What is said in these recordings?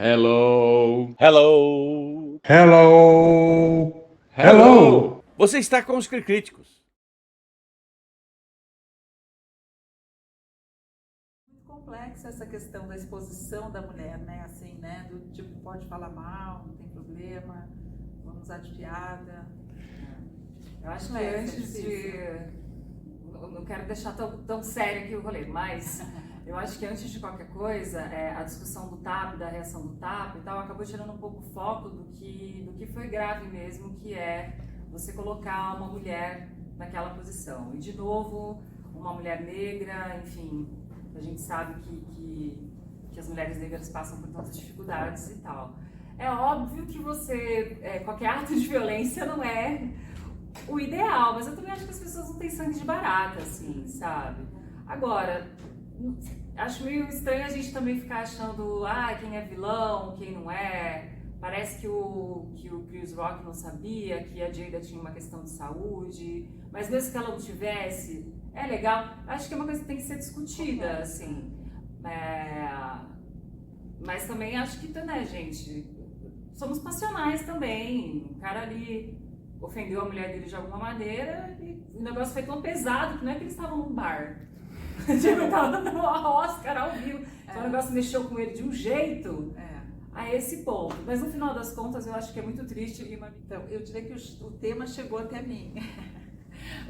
Hello. Hello! Hello! Hello. Você está com os Críticos. Muito complexa essa questão da exposição da mulher, né? Assim, né? Do tipo, pode falar mal, não tem problema, vamos usar de piada. Eu acho que É antes de... Não quero deixar tão sério aqui o rolê, mas eu acho que antes de qualquer coisa, a discussão do TAP, da reação do TAP e tal, acabou tirando um pouco o foco do que foi grave mesmo, que é você colocar uma mulher naquela posição. E, de novo, uma mulher negra, enfim, a gente sabe que as mulheres negras passam por tantas dificuldades e tal. É óbvio que qualquer ato de violência não é o ideal, mas eu também acho que as pessoas não têm sangue de barata, assim, sabe? Agora, acho meio estranho a gente também ficar achando, quem é vilão, quem não é. Parece que o Chris Rock não sabia que a Jada tinha uma questão de saúde, mas mesmo que ela não tivesse, é legal. Acho que é uma coisa que tem que ser discutida, assim. Mas também acho que, né, gente, somos passionais também. O cara ali ofendeu a mulher dele de alguma maneira e o negócio foi tão pesado que não é que eles estavam num bar. Tipo, tava dando uma Oscar ao vivo. Então o negócio mexeu com ele de um jeito a esse ponto. Mas no final das contas eu acho que é muito triste. Então, eu diria que o tema chegou até mim.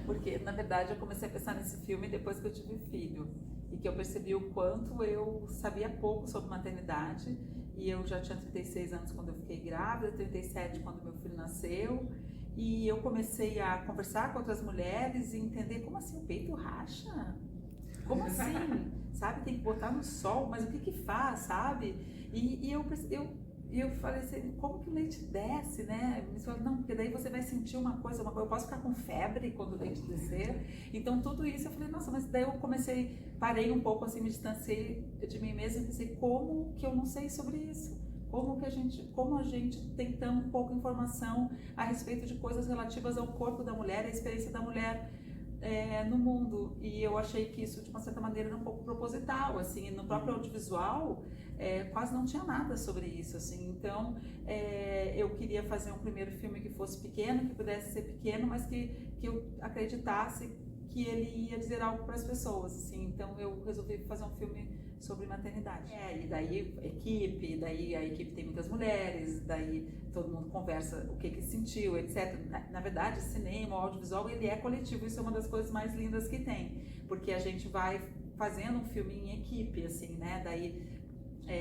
Porque, na verdade, eu comecei a pensar nesse filme depois que eu tive filho. E que eu percebi o quanto eu sabia pouco sobre maternidade. E eu já tinha 36 anos quando eu fiquei grávida, 37 quando meu filho nasceu. E eu comecei a conversar com outras mulheres e entender como assim o peito racha? Como assim? Sabe, tem que botar no sol, mas o que faz, sabe? E eu falei assim, como que o leite desce, né? Me falou, não, porque daí você vai sentir uma coisa, eu posso ficar com febre quando o leite descer. Então tudo isso eu falei, nossa, mas daí eu parei um pouco assim, me distanciei de mim mesma e pensei, como que eu não sei sobre isso? Como a gente tem tão pouca informação a respeito de coisas relativas ao corpo da mulher, a experiência da mulher no mundo. E eu achei que isso, de uma certa maneira, era um pouco proposital, assim, no próprio audiovisual, quase não tinha nada sobre isso, assim. Então, eu queria fazer um primeiro filme que fosse pequeno, que pudesse ser pequeno, mas que eu acreditasse que ele ia dizer algo para as pessoas, assim. Então, eu resolvi fazer um filme sobre maternidade. E daí daí a equipe tem muitas mulheres, daí todo mundo conversa o que sentiu, etc. Na verdade, cinema, o audiovisual, ele é coletivo, isso é uma das coisas mais lindas que tem, porque a gente vai fazendo um filme em equipe, assim, né? Daí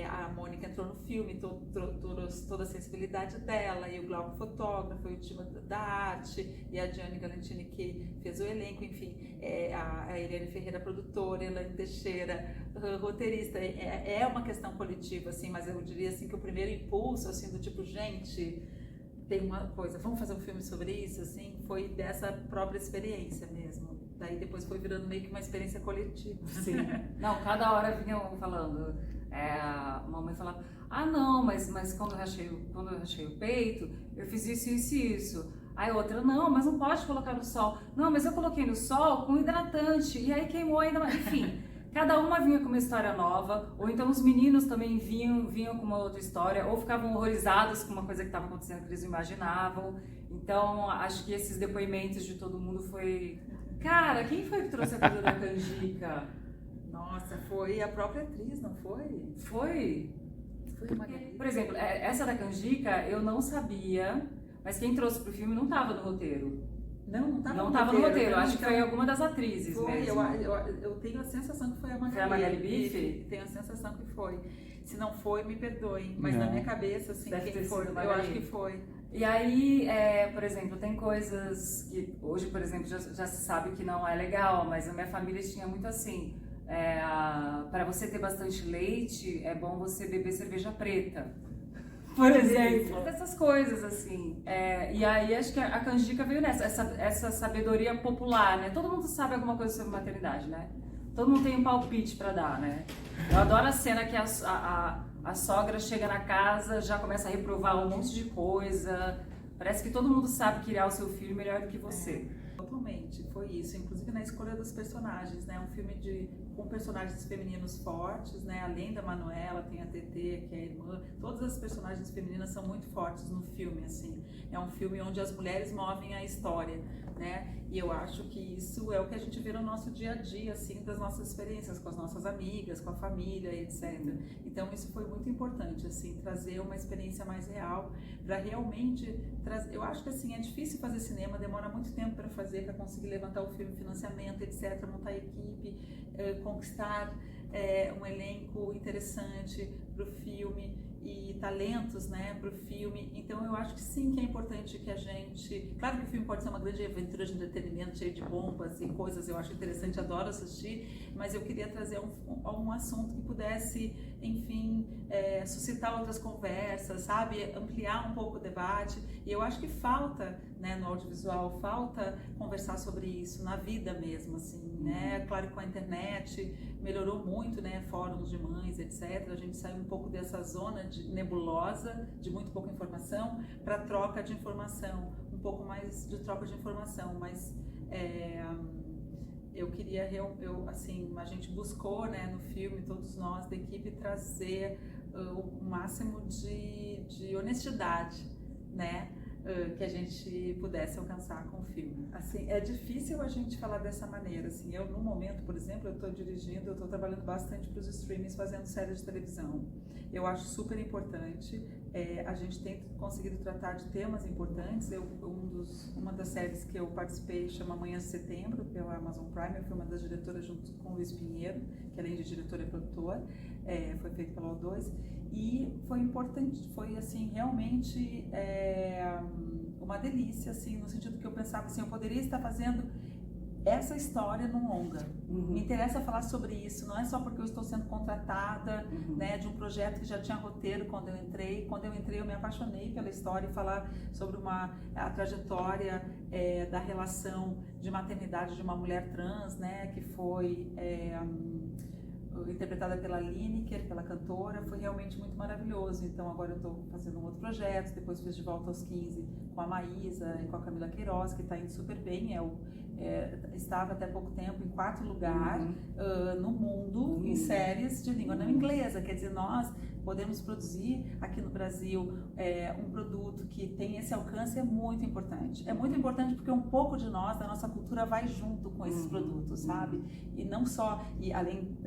a Mônica entrou no filme, toda a sensibilidade dela, e o Glauco fotógrafo, e o time da arte, e a Diane Galantini que fez o elenco, enfim, a Eliane Ferreira produtora, Elaine Teixeira roteirista. É uma questão coletiva, assim, mas eu diria assim que o primeiro impulso, assim, do tipo, gente, tem uma coisa, vamos fazer um filme sobre isso, assim, foi dessa própria experiência mesmo. Daí depois foi virando meio que uma experiência coletiva. Sim. Não, cada hora vinham falando, uma mãe falava, não, mas quando eu rachei o peito, eu fiz isso. Aí outra, não, mas não pode colocar no sol. Não, mas eu coloquei no sol com hidratante, e aí queimou ainda mais. Enfim, cada uma vinha com uma história nova, ou então os meninos também vinham com uma outra história, ou ficavam horrorizados com uma coisa que estava acontecendo que eles não imaginavam. Então, acho que esses depoimentos de todo mundo foi... Cara, quem foi que trouxe a coisa da canjica? Nossa, foi a própria atriz, não foi? Foi? Porque, por exemplo, essa da canjica eu não sabia, mas quem trouxe pro filme não estava no roteiro. Não estava no roteiro. Acho que foi alguma das atrizes foi, mesmo. Eu tenho a sensação que foi a Magali. Foi a Magali Bife? Tenho a sensação que foi. Se não foi, me perdoem. Mas na minha cabeça, assim, deve quem ter foi, sido eu acho que foi. E aí, por exemplo, tem coisas que hoje, por exemplo, já se sabe que não é legal, mas na minha família tinha muito assim, para você ter bastante leite, é bom você beber cerveja preta, por exemplo. Essas coisas assim. E aí acho que a canjica veio nessa, essa sabedoria popular, né? Todo mundo sabe alguma coisa sobre maternidade, né? Todo mundo tem um palpite para dar, né? Eu adoro a cena que a sogra chega na casa, já começa a reprovar um monte de coisa. Parece que todo mundo sabe criar o seu filho melhor do que você. totalmente, foi isso, inclusive na escolha dos personagens, né, um filme com personagens femininos fortes, né, além da Manuela, tem a TT, que é a irmã, todas as personagens femininas são muito fortes no filme, assim, é um filme onde as mulheres movem a história, né, e eu acho que isso é o que a gente vê no nosso dia a dia, assim, das nossas experiências com as nossas amigas, com a família, etc. Então isso foi muito importante, assim, trazer uma experiência mais real, para realmente trazer, eu acho que assim, é difícil fazer cinema, demora muito tempo para fazer, para conseguir levantar o filme, financiamento, etc., montar equipe, conquistar um elenco interessante para o filme e talentos, né, para o filme. Então eu acho que sim, que é importante que a gente... Claro que o filme pode ser uma grande aventura de entretenimento, cheio de bombas e coisas, eu acho interessante, adoro assistir, mas eu queria trazer um assunto que pudesse, enfim, suscitar outras conversas, sabe, ampliar um pouco o debate. E eu acho que falta, né, no audiovisual, falta conversar sobre isso na vida mesmo, assim, né? Claro que com a internet melhorou muito, né, fóruns de mães, etc. A gente saiu um pouco dessa zona nebulosa, de muito pouca informação, para troca de informação, um pouco mais de troca de informação, mas eu queria, assim, a gente buscou, né, no filme, todos nós da equipe, trazer o máximo de honestidade, né, que a gente pudesse alcançar com o filme. Assim, é difícil a gente falar dessa maneira, assim, eu no momento, por exemplo, eu estou dirigindo, eu estou trabalhando bastante para os streamings fazendo séries de televisão. Eu acho super importante, a gente tem conseguido tratar de temas importantes. Uma das séries que eu participei chama Manhã de Setembro, pela Amazon Prime, eu fui uma das diretoras junto com o Luiz Pinheiro, que além de diretor é produtor, foi feito pela O2, e foi importante, foi assim, realmente uma delícia, assim, no sentido que eu pensava assim, eu poderia estar fazendo essa história num longa. Me interessa falar sobre isso, não é só porque eu estou sendo contratada, né, de um projeto que já tinha roteiro quando eu entrei. Quando eu entrei, eu me apaixonei pela história e falar sobre a trajetória da relação de maternidade de uma mulher trans, né, que foi interpretada pela Lineker, pela cantora, foi realmente muito maravilhoso. Então agora eu estou fazendo um outro projeto, depois fiz De Volta aos 15 com a Maísa e com a Camila Queiroz, que está indo super bem, estava até pouco tempo em 4º lugar no mundo em séries de língua não inglesa, quer dizer, nós podemos produzir aqui no Brasil um produto que tem esse alcance, é muito importante. É muito importante porque um pouco de nós, da nossa cultura, vai junto com esses produtos, sabe? E não só, além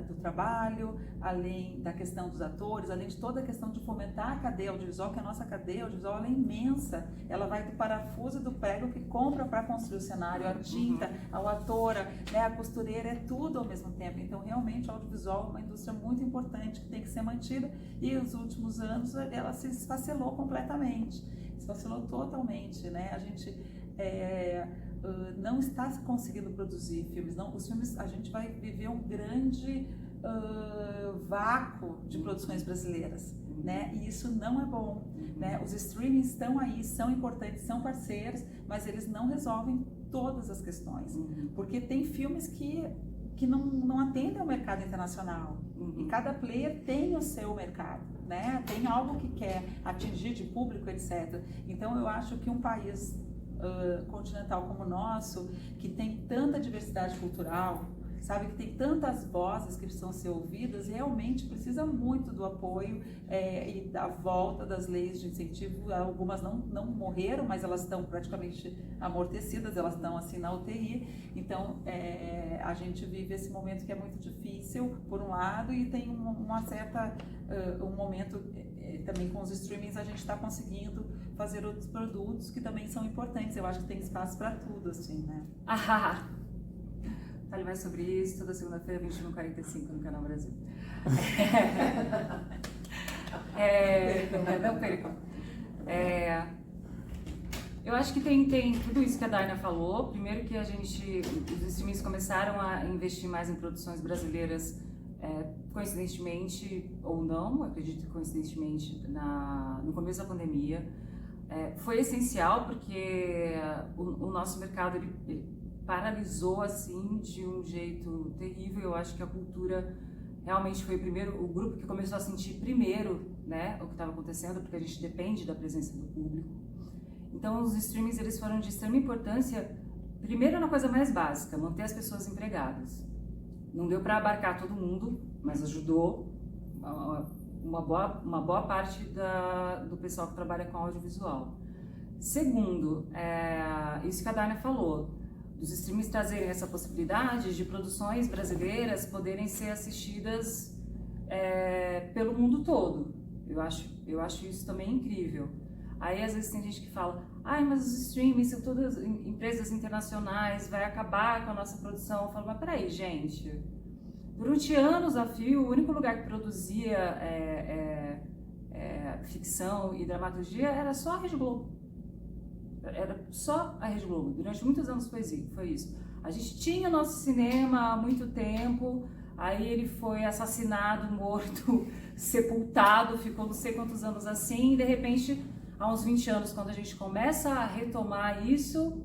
do trabalho, além da questão dos atores, além de toda a questão de fomentar a cadeia audiovisual, que a nossa cadeia audiovisual é imensa. Ela vai do parafuso e do prego que compra para construir o cenário, a tinta, a autora, né, a costureira, é tudo ao mesmo tempo. Então, realmente, o audiovisual é uma indústria muito importante que tem que ser mantida. E nos últimos anos ela se esfacelou completamente, esfacelou totalmente, né? A gente não está conseguindo produzir filmes, não. Os filmes, a gente vai viver um grande vácuo de produções brasileiras, né? E isso não é bom, né? Os streamings estão aí, são importantes, são parceiros, mas eles não resolvem todas as questões, porque tem filmes que não atendem ao mercado internacional. E cada player tem o seu mercado, né? Tem algo que quer atingir de público, etc. Então eu acho que um país continental como o nosso, que tem tanta diversidade cultural, sabe, que tem tantas vozes que precisam ser ouvidas, realmente precisa muito do apoio e da volta das leis de incentivo. Algumas não morreram, mas elas estão praticamente amortecidas, elas estão assim na UTI. Então a gente vive esse momento que é muito difícil, por um lado, e tem um momento também com os streamings a gente está conseguindo fazer outros produtos que também são importantes. Eu acho que tem espaço para tudo, assim, né? Fale mais sobre isso toda segunda-feira, 21h45 no Canal Brasil. Não percam. Eu acho que tem tudo isso que a Daina falou. Primeiro que os streamings começaram a investir mais em produções brasileiras, coincidentemente ou não, acredito que coincidentemente, no começo da pandemia. Foi essencial porque o nosso mercado ele paralisou assim de um jeito terrível. Eu acho que a cultura realmente foi o grupo que começou a sentir primeiro, né, o que estava acontecendo, porque a gente depende da presença do público. Então os streamings eles foram de extrema importância primeiro na coisa mais básica, manter as pessoas empregadas. Não deu para abarcar todo mundo, mas ajudou uma boa parte do pessoal que trabalha com audiovisual. Segundo, isso que a Dayna falou, dos streamings trazerem essa possibilidade de produções brasileiras poderem ser assistidas pelo mundo todo. Eu acho isso também incrível. Aí às vezes tem gente que fala, mas os streamings são todas empresas internacionais, vai acabar com a nossa produção. Eu falo, mas peraí, gente, durante anos a fio, o único lugar que produzia ficção e dramaturgia era só a Rede Globo. Era só a Rede Globo. Durante muitos anos foi isso. A gente tinha o nosso cinema há muito tempo, aí ele foi assassinado, morto, sepultado, ficou não sei quantos anos assim, e de repente, há uns 20 anos, quando a gente começa a retomar isso,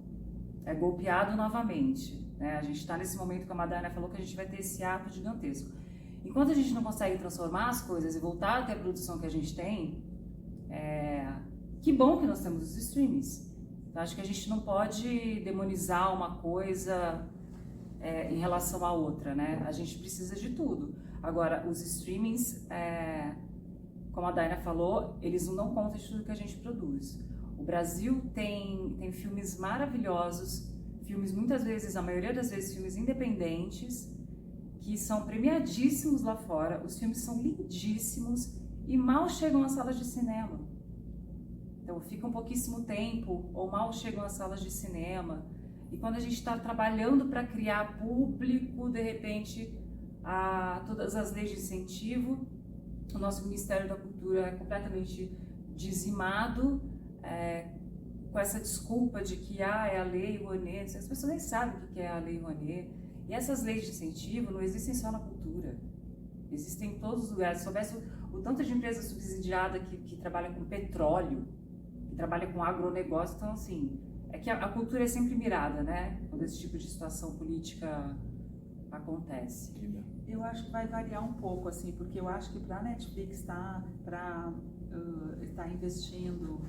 é golpeado novamente. Né? A gente está nesse momento, como a Dayna falou, que a gente vai ter esse ato gigantesco. Enquanto a gente não consegue transformar as coisas e voltar a ter a produção que a gente tem, que bom que nós temos os streamings. Então, acho que a gente não pode demonizar uma coisa em relação à outra, né? A gente precisa de tudo. Agora, os streamings, como a Dayna falou, eles não dão conta de tudo que a gente produz. O Brasil tem filmes maravilhosos, filmes muitas vezes, a maioria das vezes, filmes independentes, que são premiadíssimos lá fora. Os filmes são lindíssimos e mal chegam às salas de cinema. Então, ficam pouquíssimo tempo ou mal chegam às salas de cinema. E quando a gente está trabalhando para criar público, de repente, todas as leis de incentivo, o nosso Ministério da Cultura é completamente dizimado, com essa desculpa de que é a Lei Rouanet. As pessoas nem sabem o que é a Lei Rouanet. E essas leis de incentivo não existem só na cultura. Existem em todos os lugares. Se soubesse o tanto de empresa subsidiada que trabalha com petróleo, que trabalha com agronegócio, então assim, é que a cultura é sempre mirada, né? Quando esse tipo de situação política acontece. Eu acho que vai variar um pouco, assim, porque eu acho que para a Netflix estar investindo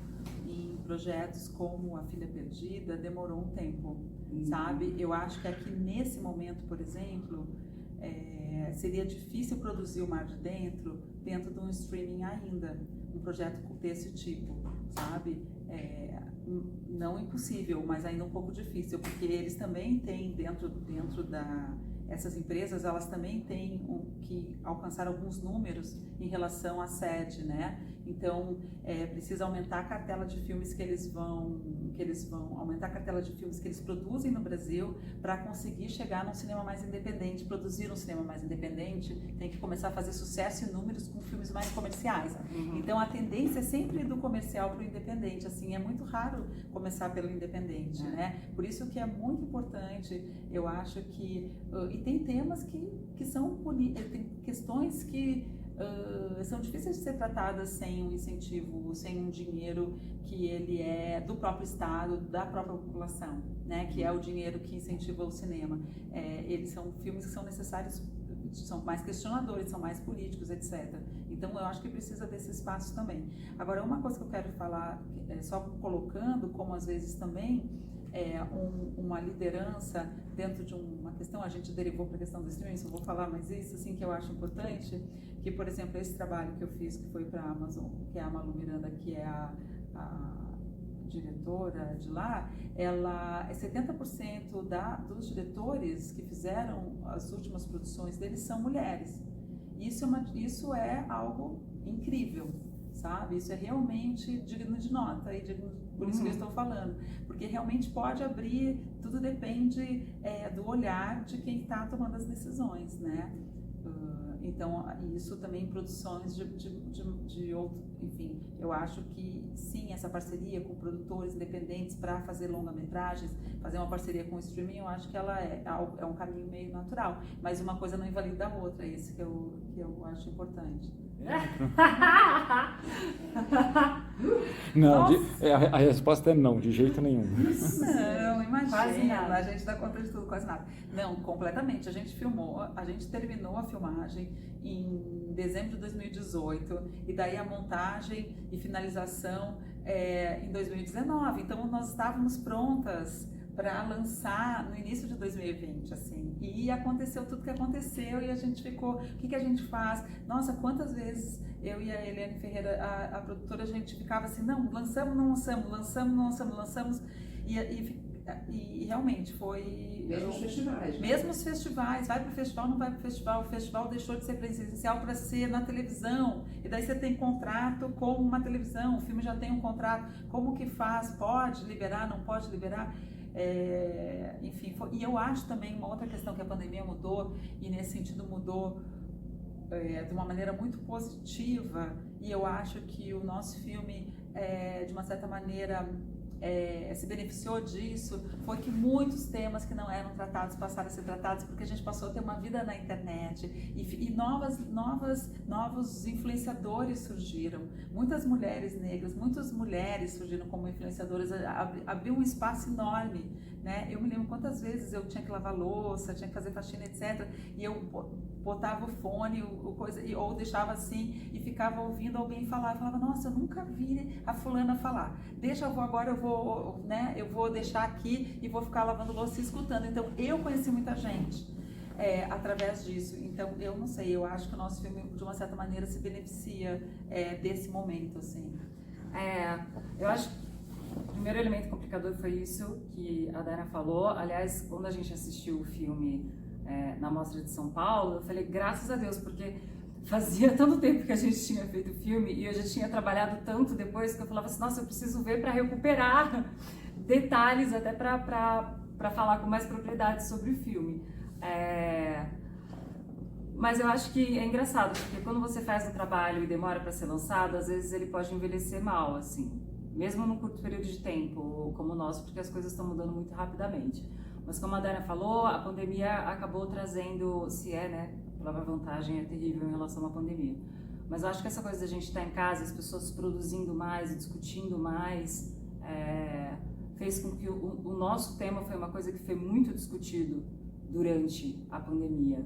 em projetos como A Filha Perdida demorou um tempo, sabe? Eu acho que aqui nesse momento, por exemplo, seria difícil produzir o Mar de Dentro de um streaming ainda, um projeto desse tipo, sabe? Não impossível, mas ainda um pouco difícil, porque eles também têm essas empresas, elas também têm que alcançar alguns números em relação à sede, né? Então, precisa aumentar a cartela de filmes que eles vão aumentar a cartela de filmes que eles produzem no Brasil para conseguir chegar num cinema mais independente. Produzir um cinema mais independente tem que começar a fazer sucesso em números com filmes mais comerciais. Então, a tendência é sempre do comercial para o independente. Assim, é muito raro começar pelo independente, né? Por isso que é muito importante, eu acho que... e tem temas que são... tem questões que são difíceis de ser tratadas sem um incentivo, sem um dinheiro que ele é do próprio Estado, da própria população, né? Que é o dinheiro que incentiva o cinema. Eles são filmes que são necessários, são mais questionadores, são mais políticos, etc. Então, eu acho que precisa desse espaço também. Agora, uma coisa que eu quero falar, só colocando, como às vezes também, uma liderança dentro de uma questão, a gente derivou para a questão do streaming, só vou falar, mas isso assim que eu acho importante, que, por exemplo, esse trabalho que eu fiz, que foi para a Amazon, que é a Malu Miranda, que é a diretora de lá, ela 70% dos diretores que fizeram as últimas produções deles são mulheres. Isso é algo incrível, sabe? Isso é realmente digno de nota, e por isso que eu estou falando, porque realmente pode abrir, tudo depende do olhar de quem está tomando as decisões, né? Então, isso também em produções de outro, enfim, eu acho que sim, essa parceria com produtores independentes para fazer longa-metragens, fazer uma parceria com o streaming, eu acho que ela é um caminho meio natural, mas uma coisa não invalida a outra, é isso que eu acho importante. Não, a resposta é não, de jeito nenhum. Não, imagina, Quase nada. a gente dá conta de tudo, quase nada. Não, completamente, a gente terminou a filmagem em dezembro de 2018, e daí a montagem e finalização em 2019, então nós estávamos prontas para lançar no início de 2020, assim. E aconteceu tudo que aconteceu e a gente ficou, o que a gente faz? Nossa, quantas vezes eu e a Eliane Ferreira, a produtora, a gente ficava assim, não, lançamos, não lançamos, lançamos, não lançamos, lançamos. E realmente foi... Mesmo os festivais. Mesmo os festivais, vai para o festival, não vai para o festival deixou de ser presencial para ser na televisão, e daí você tem contrato com uma televisão, o filme já tem um contrato, como que faz? Pode liberar, não pode liberar? Enfim, e eu acho também uma outra questão que a pandemia mudou, e nesse sentido mudou de uma maneira muito positiva, e eu acho que o nosso filme, de uma certa maneira, se beneficiou disso, foi que muitos temas que não eram tratados passaram a ser tratados, porque a gente passou a ter uma vida na internet e novos influenciadores surgiram, muitas mulheres negras, muitas mulheres surgiram como influenciadoras, abriu um espaço enorme, né? Eu me lembro quantas vezes eu tinha que lavar louça, tinha que fazer faxina, etc, e eu botava o fone ou deixava assim e ficava ouvindo alguém falar, eu falava, nossa, eu nunca vi a fulana falar, eu vou deixar aqui e vou ficar lavando louça e escutando. Então eu conheci muita gente através disso. Então eu não sei, eu acho que o nosso filme de uma certa maneira se beneficia desse momento, assim. Eu acho que o primeiro elemento complicador foi isso que a Dana falou. Aliás, quando a gente assistiu o filme na Mostra de São Paulo, eu falei, graças a Deus, porque fazia tanto tempo que a gente tinha feito o filme e eu já tinha trabalhado tanto depois que eu falava assim, nossa, eu preciso ver para recuperar detalhes até para falar com mais propriedade sobre o filme. Mas eu acho que é engraçado, porque quando você faz um trabalho e demora para ser lançado, às vezes ele pode envelhecer mal, assim, mesmo num curto período de tempo como o nosso, porque as coisas estão mudando muito rapidamente. Mas como a Dana falou, a pandemia acabou trazendo, a palavra vantagem é terrível em relação à pandemia. Mas eu acho que essa coisa da gente estar em casa, as pessoas produzindo mais e discutindo mais, fez com que o nosso tema foi uma coisa que foi muito discutido durante a pandemia.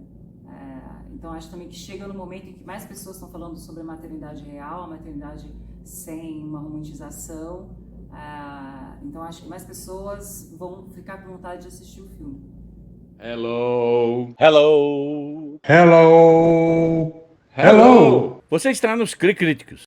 Então acho também que chega no momento em que mais pessoas estão falando sobre a maternidade real, a maternidade sem uma romantização. Então acho que mais pessoas vão ficar com vontade de assistir o filme. Hello. Hello. Hello! Hello. Você está nos Críticos.